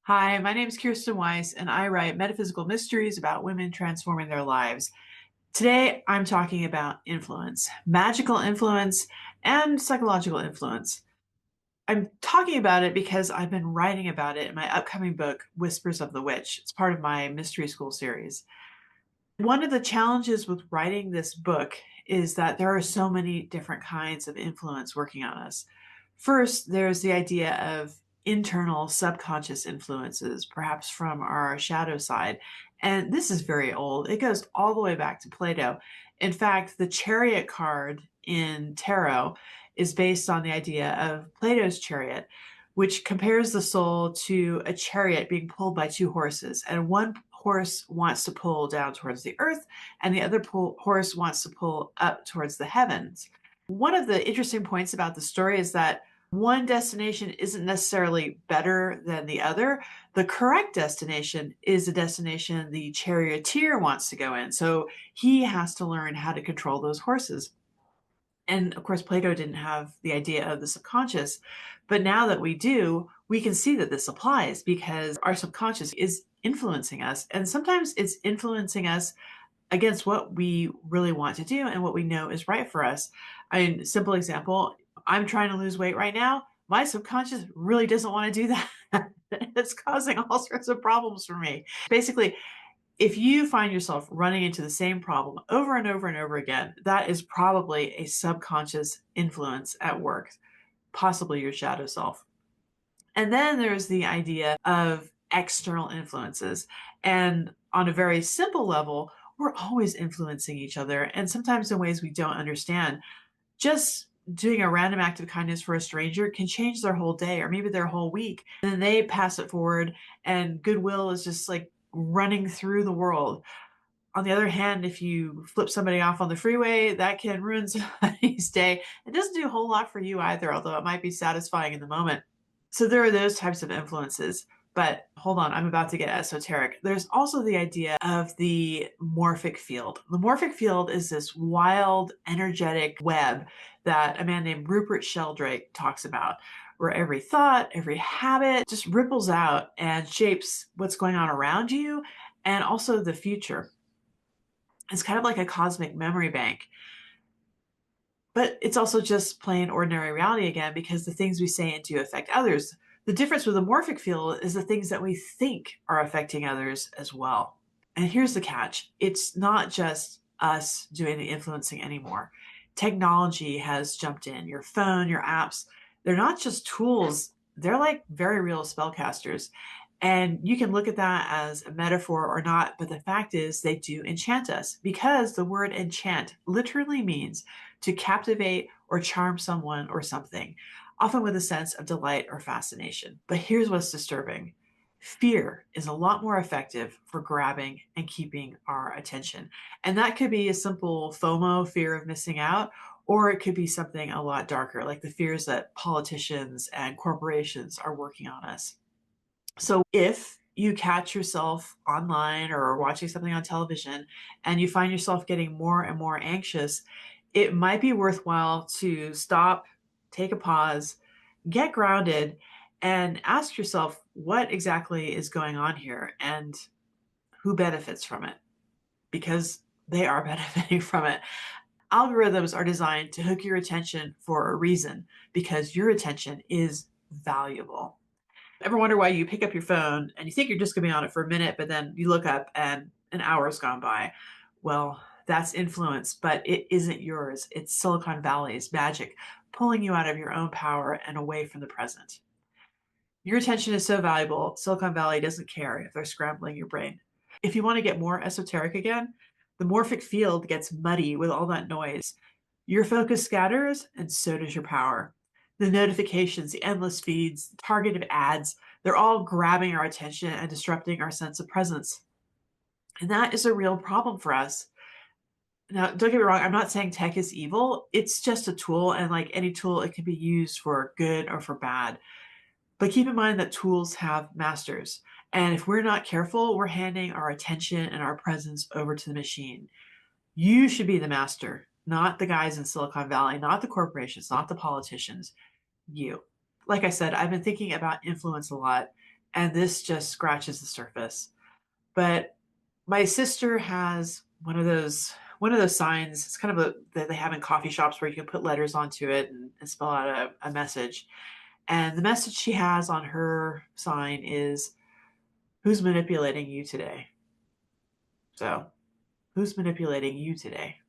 Hi, my name is Kirsten Weiss, and I write metaphysical mysteries about women transforming their lives. Today, I'm talking about influence, magical influence, and psychological influence. I'm talking about it because I've been writing about it in my upcoming book, Whispers of the Witch. It's part of my mystery school series. One of the challenges with writing this book is that there are so many different kinds of influence working on us. First, there's the idea of internal subconscious influences, perhaps from our shadow side. And this is very old. It goes all the way back to Plato. In fact, the chariot card in tarot is based on the idea of Plato's chariot, which compares the soul to a chariot being pulled by two horses. And one horse wants to pull down towards the earth, and the other horse wants to pull up towards the heavens. One of the interesting points about the story is that one destination isn't necessarily better than the other. The correct destination is the destination the charioteer wants to go in. So he has to learn how to control those horses. And of course, Plato didn't have the idea of the subconscious. But now that we do, we can see that this applies because our subconscious is influencing us. And sometimes it's influencing us against what we really want to do and what we know is right for us. I mean, simple example, I'm trying to lose weight right now. My subconscious really doesn't want to do that. It's causing all sorts of problems for me. Basically, if you find yourself running into the same problem over and over and over again, that is probably a subconscious influence at work, possibly your shadow self. And then there's the idea of external influences. And on a very simple level, we're always influencing each other, and sometimes in ways we don't understand. Just doing a random act of kindness for a stranger can change their whole day or maybe their whole week. And then they pass it forward, and goodwill is just like running through the world. On the other hand, if you flip somebody off on the freeway, that can ruin somebody's day. It doesn't do a whole lot for you either, although it might be satisfying in the moment. So there are those types of influences. But hold on, I'm about to get esoteric. There's also the idea of the morphic field. The morphic field is this wild, energetic web that a man named Rupert Sheldrake talks about, where every thought, every habit just ripples out and shapes what's going on around you and also the future. It's kind of like a cosmic memory bank. But it's also just plain ordinary reality again, because the things we say and do affect others. The difference with the morphic field is the things that we think are affecting others as well. And here's the catch, it's not just us doing the influencing anymore. Technology has jumped in. Your phone, your apps, they're not just tools, they're like very real spellcasters. And you can look at that as a metaphor or not, but the fact is they do enchant us, because the word enchant literally means to captivate or charm someone or something, often with a sense of delight or fascination. But here's what's disturbing. Fear is a lot more effective for grabbing and keeping our attention. And that could be a simple FOMO, fear of missing out, or it could be something a lot darker, like the fears that politicians and corporations are working on us. So if you catch yourself online or watching something on television and you find yourself getting more and more anxious, it might be worthwhile to stop, take a pause, get grounded, and ask yourself what exactly is going on here and who benefits from it, because they are benefiting from it. Algorithms are designed to hook your attention for a reason, because your attention is valuable. Ever wonder why you pick up your phone and you think you're just going to be on it for a minute, but then you look up and an hour's gone by? Well, that's influence, but it isn't yours. It's Silicon Valley's magic, pulling you out of your own power and away from the present. Your attention is so valuable, Silicon Valley doesn't care if they're scrambling your brain. If you want to get more esoteric again, the morphic field gets muddy with all that noise. Your focus scatters, and so does your power. The notifications, the endless feeds, the targeted ads, they're all grabbing our attention and disrupting our sense of presence. And that is a real problem for us. Now, don't get me wrong, I'm not saying tech is evil. It's just a tool, and like any tool, it can be used for good or for bad. But keep in mind that tools have masters. And if we're not careful, we're handing our attention and our presence over to the machine. You should be the master, not the guys in Silicon Valley, not the corporations, not the politicians. You. Like I said, I've been thinking about influence a lot. And this just scratches the surface. But my sister has one of those signs. It's kind of that they have in coffee shops where you can put letters onto it and spell out a message. And the message she has on her sign is, "Who's manipulating you today?" So, who's manipulating you today?